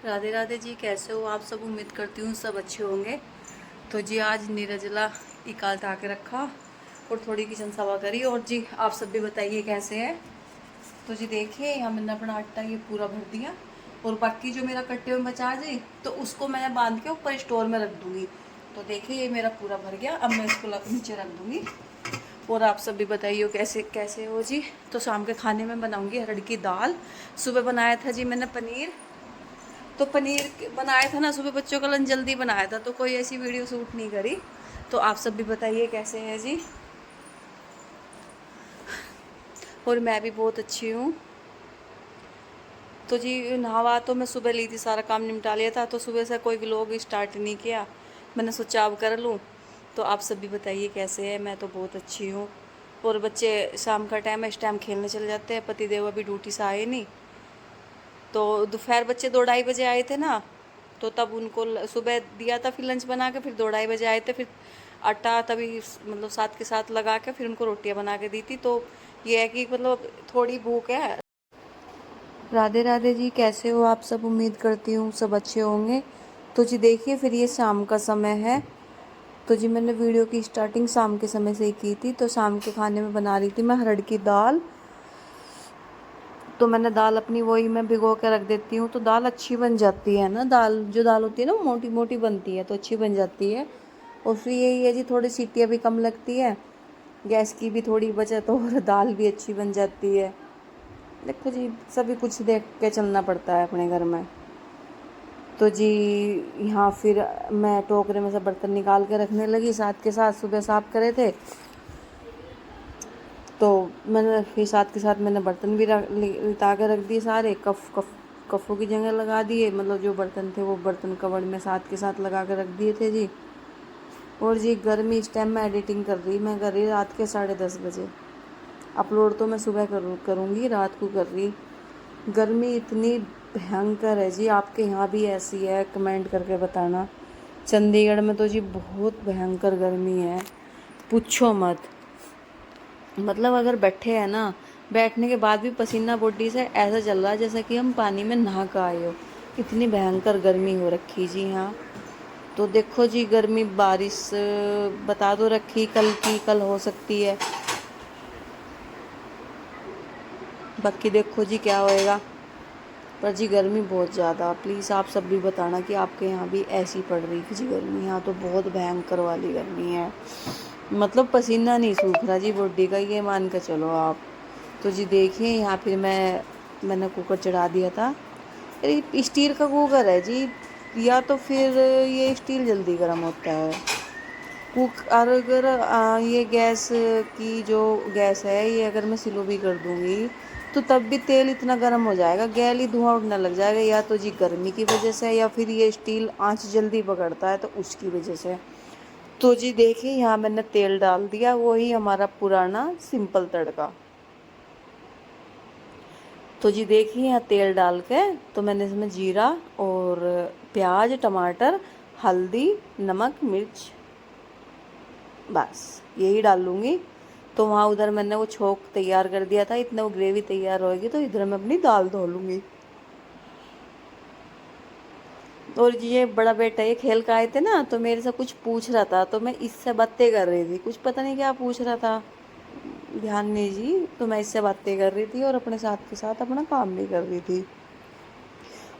राधे राधे जी, कैसे हो आप सब। उम्मीद करती हूँ सब अच्छे होंगे। तो जी आज नीरजला इकाल टा के रखा और थोड़ी किचन सवा करी। और जी आप सब भी बताइए कैसे हैं। तो जी देखिए यहाँ मैंने अपना आटा ये पूरा भर दिया और बाकी जो मेरा कट्टे में बचा जी तो उसको मैं बांध के ऊपर स्टोर में रख दूँगी। तो देखिए ये मेरा पूरा भर गया, अब मैं इसको नीचे रख दूँगी। और आप सब भी बताइए कैसे कैसे हो जी। तो शाम के खाने में बनाऊँगी अरहर की दाल। सुबह बनाया था जी मैंने पनीर, तो पनीर बनाया था ना सुबह, बच्चों का लंच जल्दी बनाया था तो कोई ऐसी वीडियो शूट नहीं करी। तो आप सब भी बताइए कैसे हैं जी। और मैं भी बहुत अच्छी हूँ। तो जी नहावा तो मैं सुबह ली थी, सारा काम निपटा लिया था, तो सुबह से कोई व्लॉग स्टार्ट नहीं किया। मैंने सोचा अब कर लूँ। तो आप सब भी बताइए कैसे हैं। मैं तो बहुत अच्छी हूँ। और बच्चे शाम का टाइम है, इस टाइम खेलने चले जाते हैं। पतिदेव अभी ड्यूटी से आए नहीं, तो दोपहर बच्चे 2-2:30 बजे आए थे ना, तो तब उनको सुबह दिया था, फिर लंच बना के, फिर 2-2:30 बजे आए थे। फिर आटा तभी मतलब साथ के साथ लगा के फिर उनको रोटियां बना के दी थी। तो ये है कि मतलब थोड़ी भूख है। राधे राधे जी, कैसे हो आप सब। उम्मीद करती हूँ सब अच्छे होंगे। तो जी देखिए फिर ये शाम का समय है। तो जी मैंने वीडियो की स्टार्टिंग शाम के समय से ही की थी। तो शाम के खाने में बना रही थी मैं अरहर की दाल। तो मैंने दाल अपनी वही मैं भिगो के रख देती हूँ, तो दाल अच्छी बन जाती है ना। दाल जो दाल होती है ना वो मोटी मोटी बनती है, तो अच्छी बन जाती है। और फिर यही है जी, थोड़ी सीटियाँ भी कम लगती है, गैस की भी थोड़ी बचत और दाल भी अच्छी बन जाती है। देखो जी सभी कुछ देख के चलना पड़ता है अपने घर में। तो जी यहाँ फिर मैं टोकरे में से बर्तन निकाल के रखने लगी, साथ के साथ सुबह साफ़ करे थे। तो मैंने फिर साथ के साथ मैंने बर्तन भी लिटा के रख दिए सारे। कफ़ों की जगह लगा दिए, मतलब जो बर्तन थे वो बर्तन कवर में साथ के साथ लगा के रख दिए थे जी। और जी गर्मी इस टाइम मैं एडिटिंग मैं कर रही रात के 10:30 बजे। अपलोड तो मैं सुबह करूँगी, रात को कर रही। गर्मी इतनी भयंकर है जी। आपके यहाँ भी ऐसी है कमेंट करके बताना। चंडीगढ़ में तो जी बहुत भयंकर गर्मी है, पूछो मत। मतलब अगर बैठे हैं ना, बैठने के बाद भी पसीना बॉडी से ऐसा चल रहा है जैसा कि हम पानी में नहा कर आए हो। इतनी भयंकर गर्मी हो रखी जी यहाँ। तो देखो जी गर्मी बारिश बता दो रखी कल की, कल हो सकती है। बाकी देखो जी क्या होएगा। पर जी गर्मी बहुत ज़्यादा। प्लीज़ आप सब भी बताना कि आपके यहाँ भी ऐसी पड़ रही थी जी गर्मी। यहाँ तो बहुत भयंकर वाली गर्मी है, मतलब पसीना नहीं सूख रहा जी बॉडी का, ये मान के चलो आप। तो जी देखिए यहाँ फिर मैंने कुकर चढ़ा दिया था। अरे स्टील का कुकर है जी, या तो फिर ये स्टील जल्दी गर्म होता है। और अगर ये गैस की जो गैस है ये अगर मैं स्लो भी कर दूँगी तो तब भी तेल इतना गर्म हो जाएगा, गैल ही धुआं उड़ने लग जाएगा। या तो जी गर्मी की वजह से, या फिर ये स्टील आंच जल्दी पकड़ता है तो उसकी वजह से। तो जी देखिए यहाँ मैंने तेल डाल दिया, वही हमारा पुराना सिंपल तड़का। तो जी देखिए यहाँ तेल डाल के तो मैंने इसमें जीरा और प्याज, टमाटर, हल्दी, नमक, मिर्च, बस यही डाल लूँगी। तो वहाँ उधर मैंने वो छोंक तैयार कर दिया था, इतना वो ग्रेवी तैयार होएगी तो इधर मैं अपनी दाल धो लूँगी। और ये बड़ा बेटा ये खेल के आए थे ना, तो मेरे से कुछ पूछ रहा था, तो मैं इससे बातें कर रही थी। कुछ पता नहीं क्या पूछ रहा था, ध्यान नहीं जी। तो मैं इससे बातें कर रही थी और अपने साथ के साथ अपना काम भी कर रही थी।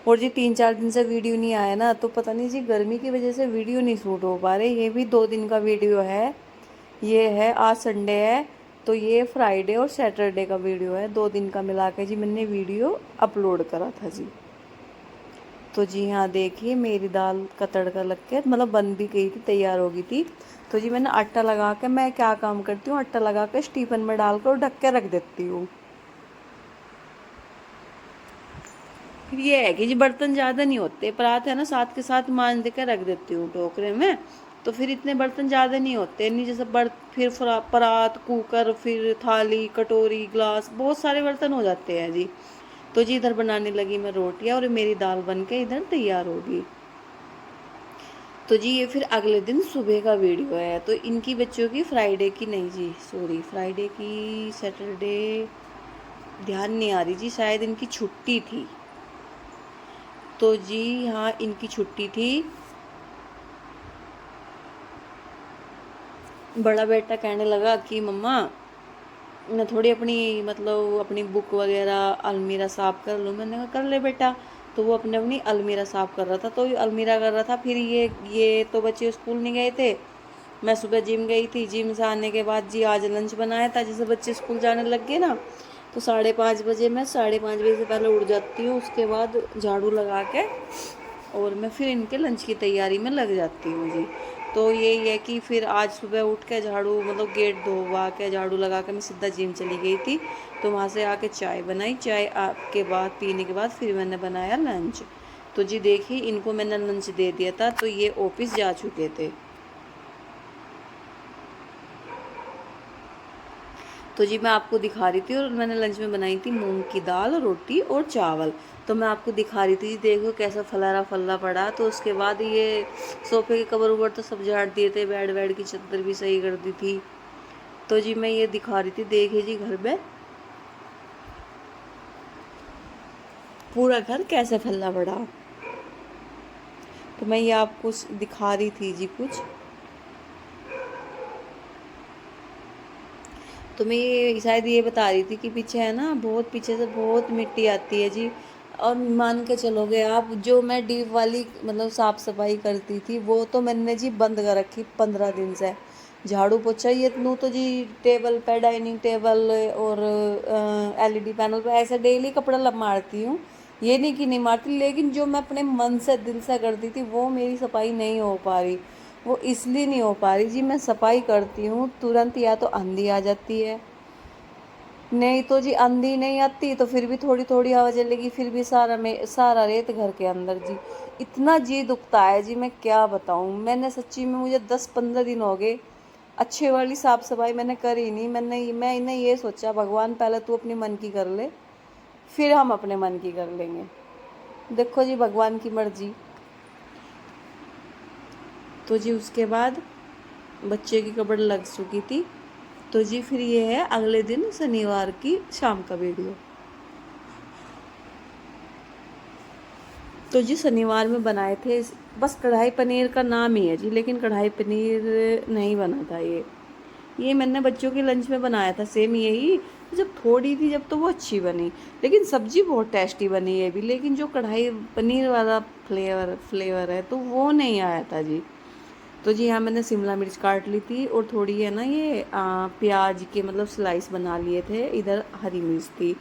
और जी 3-4 दिन से वीडियो नहीं आया ना, तो पता नहीं जी गर्मी की वजह से वीडियो नहीं शूट हो पा रहे। ये भी 2 दिन का वीडियो है। ये है आज संडे है, तो ये फ्राइडे और सैटरडे का वीडियो है। 2 दिन का मिला के जी मैंने वीडियो अपलोड करा था जी। तो जी यहाँ देखिए मेरी दाल का तड़का लग के मतलब बन भी गई थी, तैयार हो गई थी। तो जी मैंने आटा लगा के, मैं क्या काम करती हूँ, आटा लगा के स्टीफन में डाल कर और ढक के रख देती हूँ। फिर ये है कि जी बर्तन ज़्यादा नहीं होते, परात है ना साथ के साथ मांज के रख देती हूँ टोकरे में। तो फिर इतने बर्तन ज़्यादा नहीं होते, नहीं जैसे फिर परात, कुकर, फिर थाली, कटोरी, ग्लास, बहुत सारे बर्तन हो जाते हैं जी। तो जी इधर बनाने लगी मैं रोटियाँ और मेरी दाल बन के इधर तैयार होगी। तो जी ये फिर अगले दिन सुबह का वीडियो है। तो इनकी बच्चों की फ्राइडे की नहीं जी, सॉरी फ्राइडे की, सैटरडे ध्यान नहीं आ रही जी, शायद इनकी छुट्टी थी। तो जी यहाँ इनकी छुट्टी थी। बड़ा बेटा कहने लगा कि मम्मा मैं थोड़ी अपनी मतलब अपनी बुक वगैरह अलमीरा साफ़ कर लूँ। मैंने कहा कर ले बेटा। तो वो अपने अपनी अलमीरा साफ़ कर रहा था, तो अलमीरा कर रहा था। फिर ये तो बच्चे स्कूल नहीं गए थे, मैं सुबह जिम गई थी। जिम से आने के बाद जी आज लंच बनाया था। जैसे बच्चे स्कूल जाने लग गए ना, तो 5:30 बजे मैं 5:30 बजे से पहले उठ जाती हूँ। उसके बाद झाड़ू लगा के और मैं फिर इनके लंच की तैयारी में लग जाती हूँ जी। तो यही है कि फिर आज सुबह उठ के झाड़ू मतलब गेट धोवा के झाड़ू लगा के मैं सीधा जिम चली गई थी। तो वहाँ से आके चाय बनाई, चाय के बाद पीने के बाद फिर मैंने बनाया लंच। तो जी देखिए इनको मैंने लंच दे दिया था, तो ये ऑफिस जा चुके थे। तो जी मैं आपको दिखा रही थी, और मैंने लंच में बनाई थी मूंग की दाल, रोटी और चावल। तो मैं आपको दिखा रही थी, देखो कैसा फलारा फल्ला पड़ा। तो उसके बाद ये सोफे के कवर उवर तो सब झाड़ दिए थे, बेड वेड की चादर भी सही कर दी थी। तो जी मैं ये दिखा रही थी, देखिए जी घर में पूरा घर कैसे फैला पड़ा। तो मैं ये आपको दिखा रही थी जी कुछ। तो मैं ये शायद ये बता रही थी कि पीछे है ना, बहुत पीछे से बहुत मिट्टी आती है जी। और मान के चलोगे आप, जो मैं डीप वाली मतलब साफ़ सफाई करती थी वो तो मैंने जी बंद कर रखी 15 दिन से। झाड़ू पोछा ये नू तो जी टेबल पे, डाइनिंग टेबल और एलईडी पैनल पे ऐसे डेली कपड़ा मारती हूँ। ये नहीं कि नहीं मारती, लेकिन जो मैं अपने मन से दिल से करती थी वो मेरी सफाई नहीं हो पा रही। वो इसलिए नहीं हो पा रही जी, मैं सफाई करती हूँ तुरंत या तो आंधी आ जाती है, नहीं तो जी आंधी नहीं आती तो फिर भी थोड़ी थोड़ी हवा चलेगी, फिर भी सारा रेत घर के अंदर जी। इतना जी दुखता है जी, मैं क्या बताऊँ। मैंने सच्ची में, मुझे 10-15 दिन हो गए अच्छे वाली साफ सफाई मैंने करी नहीं। मैंने ये सोचा भगवान पहले तू अपनी मन की कर ले, फिर हम अपने मन की कर लेंगे। देखो जी भगवान की मर्जी। तो जी उसके बाद बच्चे की कपड़ लग चुकी थी। तो जी फिर ये है अगले दिन शनिवार की शाम का वीडियो। तो जी शनिवार में बनाए थे बस कढ़ाई पनीर का नाम ही है जी, लेकिन कढ़ाई पनीर नहीं बना था ये मैंने बच्चों के लंच में बनाया था सेम यही। जब थोड़ी थी जब तो वो अच्छी बनी, लेकिन सब्जी बहुत टेस्टी बनी है भी, लेकिन जो कढ़ाई पनीर वाला फ्लेवर है तो वो नहीं आया था जी। तो जी यहाँ मैंने शिमला मिर्च काट ली थी, और थोड़ी है ना ये प्याज के मतलब स्लाइस बना लिए थे। इधर हरी मिर्च थी,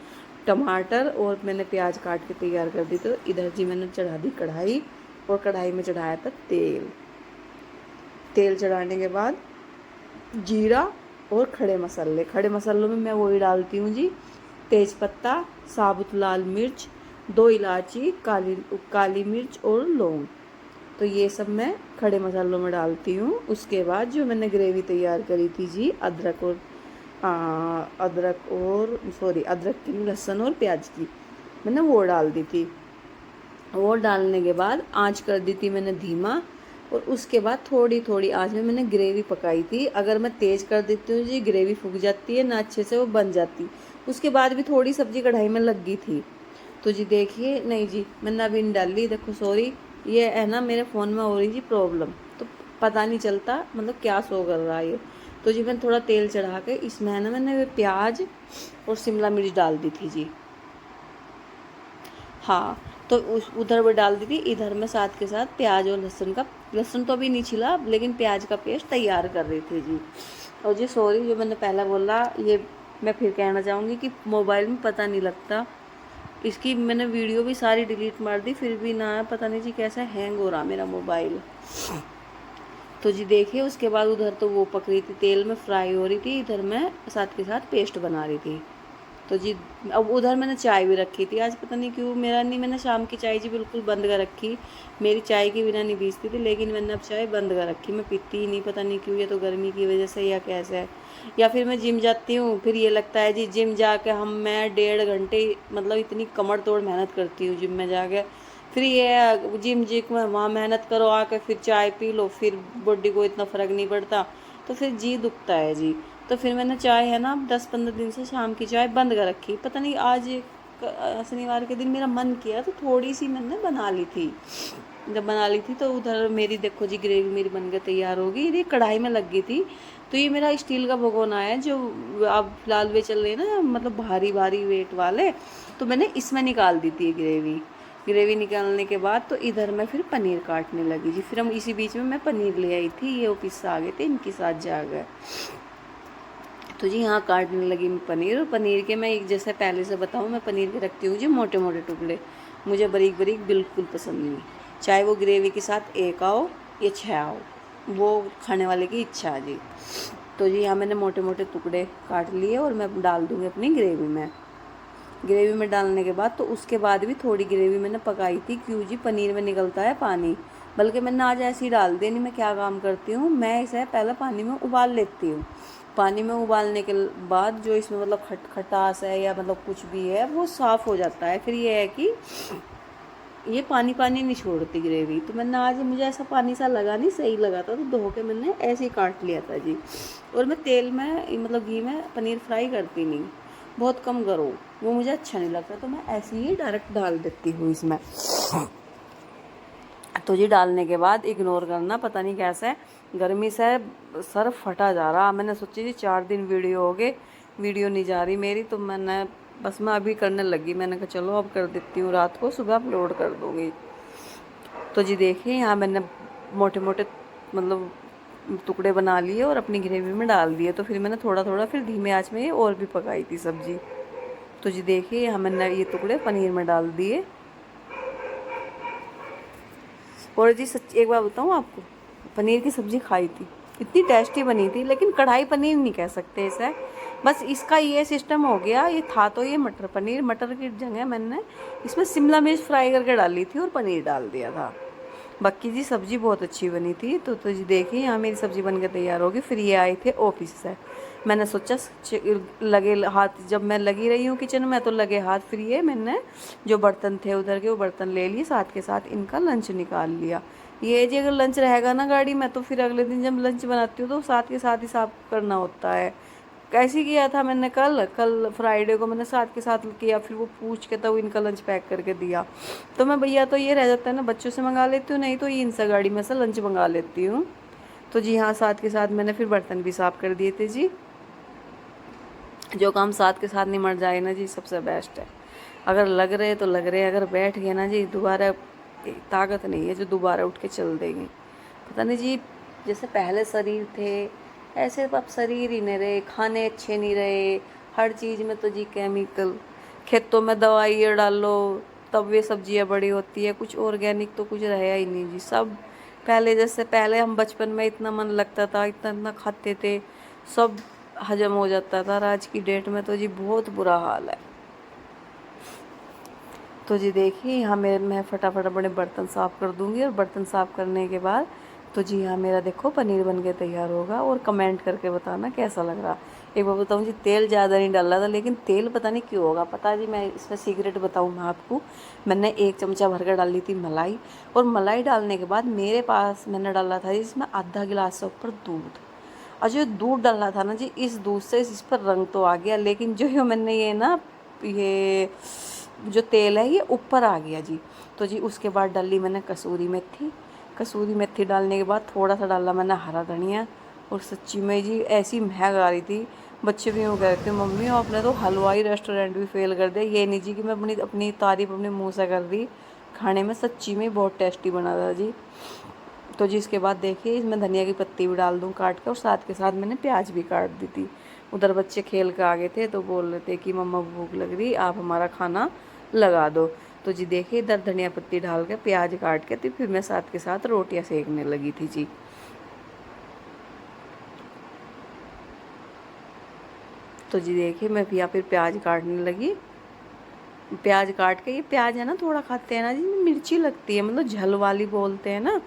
टमाटर, और मैंने प्याज काट के तैयार कर दी। तो इधर जी मैंने चढ़ा दी कढ़ाई, और कढ़ाई में चढ़ाया था तेल। तेल चढ़ाने के बाद जीरा और खड़े मसालों में मैं वही डालती हूँ जी, तेज पत्ता, साबुत लाल मिर्च, 2 इलायची, काली मिर्च और लौंग। तो ये सब मैं खड़े मसालों में डालती हूँ। उसके बाद जो मैंने ग्रेवी तैयार करी थी जी, अदरक की, लहसुन और प्याज की, मैंने वो डाल दी थी। वो डालने के बाद आंच कर दी थी मैंने धीमा, और उसके बाद थोड़ी थोड़ी आंच में मैंने ग्रेवी पकाई थी। अगर मैं तेज़ कर देती हूँ जी ग्रेवी फूक जाती है ना, अच्छे से वो बन जाती। उसके बाद भी थोड़ी सब्जी कढ़ाई में लग गई थी। तो जी देखिए, नहीं जी मैंने अभी डाल ली, देखो सॉरी, ये है ना मेरे फ़ोन में हो रही जी प्रॉब्लम, तो पता नहीं चलता मतलब क्या शो कर रहा है ये। तो जी मैंने थोड़ा तेल चढ़ा के इसमें है ना मैंने प्याज और शिमला मिर्च डाल दी थी जी। हाँ, तो उधर वो डाल दी थी, इधर मैं साथ के साथ प्याज और लहसुन तो अभी नहीं छिला, लेकिन प्याज का पेस्ट तैयार कर रही थी जी। और जी सॉरी, जो मैंने पहला बोला ये मैं फिर कहना चाहूँगी कि मोबाइल में पता नहीं लगता। इसकी मैंने वीडियो भी सारी डिलीट मार दी, फिर भी ना पता नहीं जी कैसा हैंग हो रहा मेरा मोबाइल। तो जी देखिए उसके बाद उधर तो वो पक रही थी, तेल में फ्राई हो रही थी, इधर मैं साथ के साथ पेस्ट बना रही थी। तो जी अब उधर मैंने चाय भी रखी थी। आज पता नहीं क्यों मैंने शाम की चाय जी बिल्कुल बंद कर रखी। मेरी चाय के बिना नहीं बीसती थी, लेकिन मैंने अब चाय बंद कर रखी, मैं पीती ही नहीं, पता नहीं क्यों, ये तो गर्मी की वजह से या कैसे है। या फिर मैं जिम जाती हूँ, फिर ये लगता है जी जिम जाके मैं 1.5 घंटे मतलब इतनी कमर तोड़ मेहनत करती हूँ जिम में जाके, फिर ये जिम में वहाँ मेहनत करो, आके फिर चाय पी लो, फिर बॉडी को इतना फ़र्क नहीं पड़ता, तो फिर जी दुखता है जी। तो फिर मैंने चाय है ना 10-15 दिन से शाम की चाय बंद कर रखी, पता नहीं आज शनिवार के दिन मेरा मन किया तो थोड़ी सी मैंने बना ली थी। जब बना ली थी तो उधर मेरी देखो जी ग्रेवी मेरी बन के तैयार होगी। ये कढ़ाई में लग गई थी। तो ये मेरा स्टील का भगोना है जो अब फिलहाल वे चल रहे हैं ना, मतलब भारी भारी वेट वाले। तो मैंने इसमें निकाल दी थी ग्रेवी निकालने के बाद तो इधर मैं फिर पनीर काटने लगी जी। फिर हम इसी बीच में मैं पनीर ले आई थी, ये ऑफिस से आ गए थे, इनके साथ जा गए। तो जी यहाँ काटने लगी मैं पनीर। और पनीर के मैं एक जैसे पहले से बताऊँ, मैं पनीर के रखती हूँ जी मोटे मोटे टुकड़े। मुझे बारीक बारीक बिल्कुल पसंद नहीं, चाहे वो ग्रेवी के साथ एक आओ या 6 आओ, वो खाने वाले की इच्छा है जी। तो जी यहाँ मैंने मोटे मोटे टुकड़े काट लिए और मैं डाल दूँगी अपनी ग्रेवी में डालने के बाद तो उसके बाद भी थोड़ी ग्रेवी मैंने पकाई थी, क्यों जी पनीर में निकलता है पानी। बल्कि मैंने आज ऐसे ही डाल दिया। नहीं, मैं क्या काम करती हूँ, मैं इसे पहले पानी में उबाल लेती हूँ। पानी में उबालने के बाद जो इसमें मतलब खटास है या मतलब कुछ भी है वो साफ़ हो जाता है। फिर ये है कि ये पानी पानी नहीं छोड़ती ग्रेवी। तो मैंने आज मुझे ऐसा पानी सा लगा नहीं, सही लगा था, तो धो के मैंने ऐसे ही काट लिया था जी। और मैं तेल में मतलब घी में पनीर फ्राई करती नहीं, बहुत कम करो, वो मुझे अच्छा नहीं लगता। तो मैं ऐसे ही डायरेक्ट डाल देती हूँ इसमें। तो जी डालने के बाद इग्नोर करना, पता नहीं कैसे गर्मी से सर फटा जा रहा। मैंने सोची जी 4 दिन वीडियो हो गए, वीडियो नहीं जा रही मेरी, तो मैं अभी करने लगी। मैंने कहा चलो अब कर देती हूँ, रात को सुबह अपलोड कर दूँगी। तो जी देखिए यहाँ मैंने मोटे मोटे मतलब टुकड़े बना लिए और अपनी ग्रेवी में डाल दिए। तो फिर मैंने थोड़ा थोड़ा फिर धीमे आंच में और भी पकाई थी सब्जी। तो जी देखिए यहाँ मैंने ये टुकड़े पनीर में डाल दिए। और जी सच एक बार बताऊँ आपको, पनीर की सब्ज़ी खाई थी, इतनी टेस्टी बनी थी। लेकिन कढ़ाई पनीर नहीं कह सकते इसे, बस इसका ये सिस्टम हो गया। ये था तो ये मटर पनीर, मटर की जगह मैंने इसमें शिमला मिर्च फ्राई करके डाली थी और पनीर डाल दिया था। बाकी जी सब्ज़ी बहुत अच्छी बनी थी। तो जी देखिए यहाँ मेरी सब्ज़ी बन के तैयार होगी। फिर ये आए थे ऑफिस से। मैंने सोचा लगे हाथ, जब मैं लगी रही हूँ किचन में तो लगे हाथ, फिर ये मैंने जो बर्तन थे उधर के वो बर्तन ले लिए, साथ के साथ इनका लंच निकाल लिया। ये जी अगर लंच रहेगा ना गाड़ी में तो फिर अगले दिन जब लंच बनाती हूँ तो साथ के साथ ही साफ करना होता है। कैसे किया था मैंने कल फ्राइडे को मैंने साथ के साथ किया, फिर वो पूछ के तब इनका लंच पैक करके दिया। तो मैं भैया तो ये रह जाता है ना, बच्चों से मंगा लेती हूँ, नहीं तो ये इनसे गाड़ी में से लंच मंगा लेती हूँ। तो जी हाँ साथ के साथ मैंने फिर बर्तन भी साफ़ कर दिए थे जी। जो काम साथ के साथ निमट जाए ना जी सबसे बेस्ट है। अगर लग रहे तो लग रहे, अगर बैठ गए ना जी दोबारा ताकत नहीं है जो दोबारा उठ के चल देंगे। पता नहीं जी, जैसे पहले शरीर थे ऐसे अब शरीर ही नहीं रहे, खाने अच्छे नहीं रहे, हर चीज़ में तो जी केमिकल, खेतों में दवाइयाँ डालो तब वे सब्जियाँ बड़ी होती है, कुछ ऑर्गेनिक तो कुछ रहा ही नहीं जी। सब पहले जैसे पहले हम बचपन में इतना मन लगता था, इतना इतना खाते थे, सब हजम हो जाता था। और आज की डेट में तो जी बहुत बुरा हाल है। तो जी देखिए यहाँ मैं फटाफट अपने बर्तन साफ़ कर दूँगी। और बर्तन साफ़ करने के बाद तो जी यहाँ मेरा देखो पनीर बन के तैयार होगा। और कमेंट करके बताना कैसा लग रहा। एक बार बताऊँ जी, तेल ज़्यादा नहीं डाला था, लेकिन तेल पता नहीं क्यों होगा, पता जी मैं इसमें सीक्रेट बताऊँ मैं आपको। मैंने 1 चमचा भर कर डाली थी मलाई। और मलाई डालने के बाद मेरे पास मैंने डाला था इसमें आधा गिलास से ऊपर दूध। और जो दूध डाला था ना जी, इस दूध से इस पर रंग तो आ गया, लेकिन जो मैंने ये ना ये जो तेल है ये ऊपर आ गया जी। तो जी उसके बाद डाली मैंने कसूरी मेथी डालने के बाद थोड़ा सा डाला मैंने हरा धनिया। और सच्ची में जी ऐसी महक आ रही थी, बच्चे भी यूँ कह रहे थे मम्मी आपने तो हलवाई रेस्टोरेंट भी फेल कर दिया। ये नहीं जी कि मैं अपनी तारीफ अपने मुँह से कर दी, खाने में सच्ची में बहुत टेस्टी बना था जी। तो जी इसके बाद देखिए इसमें धनिया की पत्ती भी डाल दूँ काट कर, और साथ के साथ मैंने प्याज भी काट दी थी। उधर बच्चे खेल के आ गए थे तो बोल रहे थे कि मम्मा भूख लग रही, आप हमारा खाना लगा दो। तो जी देखिए इधर धनिया पत्ती डाल के प्याज काट के तो फिर मैं साथ के साथ रोटियां सेकने लगी थी जी। तो जी देखिए मैं यहाँ फिर प्याज काटने लगी। प्याज काट के, ये प्याज है ना थोड़ा खाते हैं ना जी, मिर्ची लगती है, मतलब झल वाली बोलते हैं ना,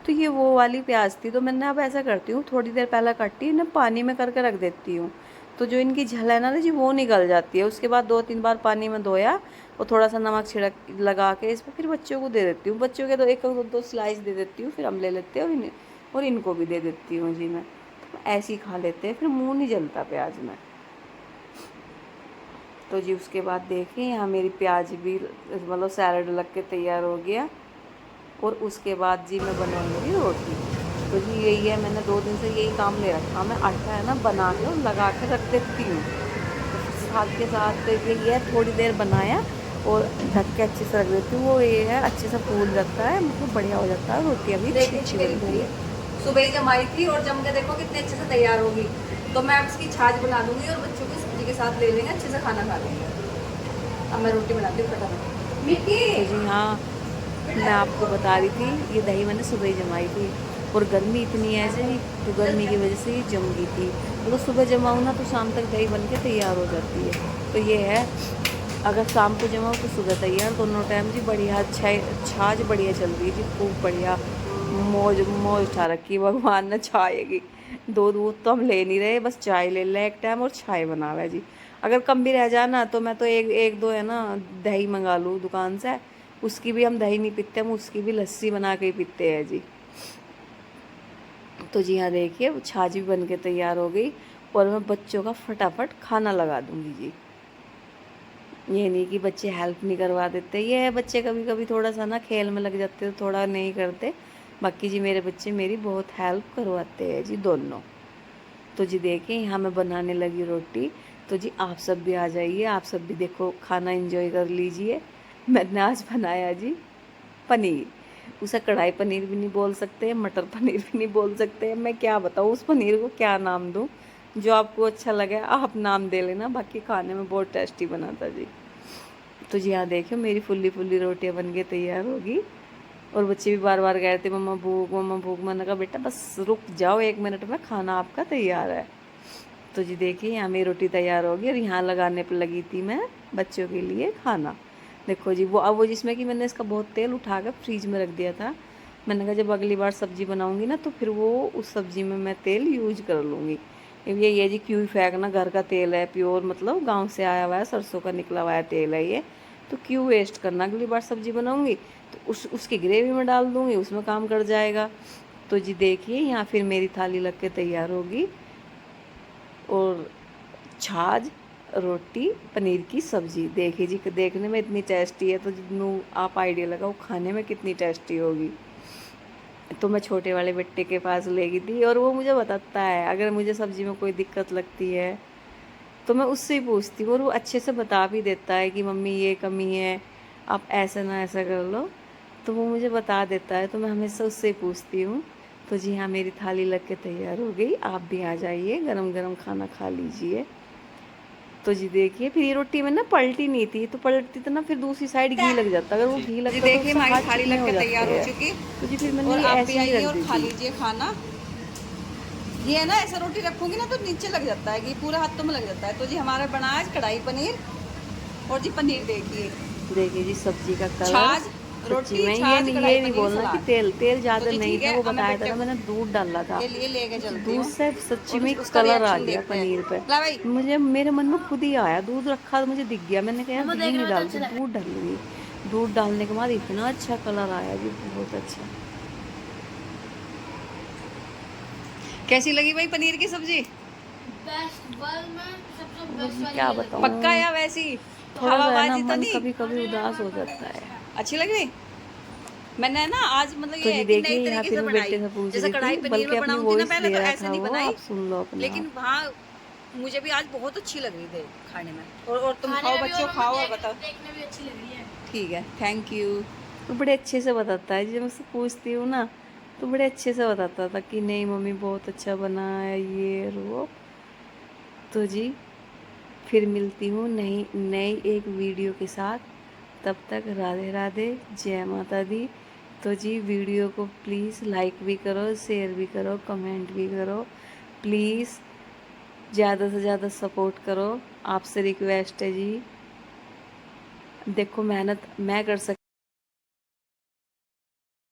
तो ये वो वाली प्याज थी। तो मैंने अब ऐसा करती हूँ, थोड़ी देर पहले काटी इन्हें पानी में करके रख देती हूँ, तो जो इनकी झल है ना जी वो निकल जाती है। उसके बाद 2-3 बार पानी में धोया और थोड़ा सा नमक छिड़क लगा के इसमें फिर बच्चों को दे देती हूँ। बच्चों के तो 1-2 स्लाइस दे देती हूँ, फिर हम ले लेते हैं और इनको भी दे देती हूँ जी मैं। तो ऐसे ही खा लेते हैं, फिर मुँह नहीं जलता प्याज में। तो जी उसके बाद देखिए यहाँ मेरी प्याज भी मतलब सैलड लग के तैयार हो गया। और उसके बाद जी मैं बनाऊंगी रोटी। तो जी यही है, मैंने 2 दिन से यही काम ले रखा, मैं आटा है ना बना के और लगा के रख देती हूँ। तो फिर साथ के साथ यही है, थोड़ी देर बनाया और ढक के अच्छे से रख देती हूँ। वो ये है अच्छे से फूल जाता है, मतलब बढ़िया हो जाता है, रोटियाँ भी अच्छी अच्छी बनती है। सुबह ही जमाई थी और जम के देखो कितने अच्छे से तैयार होगी। तो मैं अब इसकी छाछ बना दूंगी और बच्चों को सब्जी के साथ ले लेंगे, अच्छे से खाना खा लेंगे। अब मैं रोटी बनाती हूँ फटाफट। मिट्टी तो जी हाँ, मैं आपको बता रही थी ये दही मैंने सुबह ही जमाई थी। और गर्मी इतनी है जी, तो गर्मी की वजह से ये जम गई थी। मतलब सुबह जमाऊँ ना तो शाम तक दही बन के तैयार हो जाती है। तो ये है, अगर शाम को जमाओ तो सुबह तैयार, दोनों टाइम जी बढ़िया। छाछ बढ़िया चल रही है जी, खूब बढ़िया। मौज मौज उठा रखी भगवान ने छाए की। दूध वूध तो हम ले नहीं रहे, बस चाय ले लें एक टाइम और चाय बनावा है जी। अगर कम भी रह जाना तो मैं तो एक एक दो है ना दही मंगा लूँ दुकान से। उसकी भी हम दही नहीं पीते, हम उसकी भी लस्सी बना के ही पीते हैं जी। तो जी हाँ देखिए वो छाछ भी बन के तैयार हो गई। और मैं बच्चों का फटाफट खाना लगा दूंगी जी। ये नहीं कि बच्चे हेल्प नहीं करवा देते, ये है बच्चे कभी कभी थोड़ा सा ना खेल में लग जाते तो थोड़ा नहीं करते। बाकी जी मेरे बच्चे मेरी बहुत हेल्प करवाते हैं जी दोनों। तो जी देखिए यहाँ मैं बनाने लगी रोटी। तो जी आप सब भी आ जाइए, आप सब भी देखो खाना एंजॉय कर लीजिए। मैंने आज बनाया जी पनीर। उसे कढ़ाई पनीर भी नहीं बोल सकते, मटर पनीर भी नहीं बोल सकते, मैं क्या बताऊँ उस पनीर को क्या नाम दूँ। जो आपको अच्छा लगे आप नाम दे लेना, बाकी खाने में बहुत टेस्टी बना था जी। तो जी यहाँ देखियो मेरी फुल्ली फुल्ली रोटियाँ बन के तैयार होगी। और बच्चे भी बार बार कह रहे थे मम्मा भूख मम्मा भूख। मैंने कहा बेटा बस रुक जाओ 1 मिनट में, खाना आपका तैयार है। तो जी देखिए यहाँ मेरी रोटी तैयार होगी और यहाँ लगाने पर लगी थी मैं बच्चों के लिए खाना। देखो जी वो अब वो जिसमें कि मैंने इसका बहुत तेल उठा कर फ्रीज में रख दिया था। मैंने कहा जब अगली बार सब्जी बनाऊंगी ना तो फिर वो उस सब्जी में मैं तेल यूज कर लूँगी। ये जी क्यों ही फेंकना, घर का तेल है प्योर, मतलब गांव से आया हुआ है, सरसों का निकला हुआ है तेल है ये। तो क्यों वेस्ट करना, अगली बार सब्जी बनाऊंगी तो उसकी ग्रेवी में डाल दूंगी, उसमें काम कर जाएगा। तो जी देखिए यहाँ फिर मेरी थाली लग के तैयार होगी। और छाछ, रोटी, पनीर की सब्जी देखिए जी, देखने में इतनी टेस्टी है तो जितनू आप आइडिया लगाओ खाने में कितनी टेस्टी होगी। तो मैं छोटे वाले बेटे के पास ले गई थी और वो मुझे बताता है अगर मुझे सब्जी में कोई दिक्कत लगती है तो मैं उससे ही पूछती हूँ और वो अच्छे से बता भी देता है कि मम्मी ये कमी है, आप ऐसा ना ऐसा कर लो। तो वो मुझे बता देता है, तो मैं हमेशा उससे ही पूछती हूँ। तो जी हाँ मेरी थाली लग के तैयार हो गई, आप भी आ जाइए गरम गरम खाना खा लीजिए। तो जी देखिए फिर ये रोटी में ना पलटी नहीं थी, तो पलटती तो ना फिर दूसरी साइड घी लग जाता, अगर वो घी लगता तो देखिए उससे हमारी हाथ थाली चिकने लग हो के तैयार जाते हो हैं। चुकी। तो जी फिर मैंने और ये आप भी ऐसे ही आइए रख और दी खा थी। लीजिए खाना। ये है ना ऐसा रोटी रखूंगी ना तो नीचे लग जाता है, कि पूरे हाथों में लग जाता है। तो जी हमारा बना आज कढ़ाई पनीर। और जी पनीर देखिए, देखिए जी सब्जी का कलर। छाछ, सच्ची रोटी में छाछ कढ़ाई ये नहीं पनीर बोलना कि सलाद। तेल तेल तो ज़्यादा जी नहीं ठीक था, है, वो अब मैं बताया था बेटे ना मैंने दूध डाला था। के लिए लेके उस चलती दूध हूँ से सच्ची और में उसका कलर आ रिएक्शन गया देखते पनीर पे। हैं। ला भाई। मुझे मेरे मन में खुद ही आया, दूध रखा तो मुझे दिख गया, मैंने कहा यार घी नहीं डालती दूध डालूंगी। दूध डालने के बाद इतना अच्छा कलर आया जी, बहुत अच्छा। कैसी लगी भाई पनीर की सब्जी? बेस्ट वर्ल्ड में सबसे बस बेस्ट जी वाली क्या ये लगी। पक्का बताऊँ, या वैसी थोड़ा सा है ना हवाबाजी तो मन नहीं? कभी कभी अरे उदास मैं हो पता जाता है। अच्छी लग रही? मैंने ना आज मतलब तो ये जी है कि नई देखिए यहाँ तरीके फिर से मैं बेटे बनाई। से पूछ जैसे रही कढ़ाई थी, पनीर बल्कि में अपनी बनाऊंगी ना वॉइस पहले दे तो रहा ऐसे था नहीं वो, बनाई। आप सुन लो अपने आप। लेकिन वहाँ मुझे भी आज बहुत अच्छी लग रही थी खाने में। और तुम खाने खाओ में भी बच्चों, और खाओ और हमें बताओ। देखने में भी अच्छी लग रही है। ठीक है, थैंक यू। तो बड़े अच्छे से बताता है, जब मैं उससे पूछती हूँ ना तो बड़े अच्छे से बताता था कि नहीं मम्मी बहुत अच्छा बना है ये और वो। तो जी फिर मिलती हूँ नई नई एक वीडियो के साथ। तब तक राधे राधे, जय माता दी। तो जी वीडियो को प्लीज़ लाइक भी करो, शेयर भी करो, कमेंट भी करो प्लीज़। ज़्यादा से ज़्यादा सपोर्ट करो, आपसे रिक्वेस्ट है जी। देखो मेहनत मैं कर सकती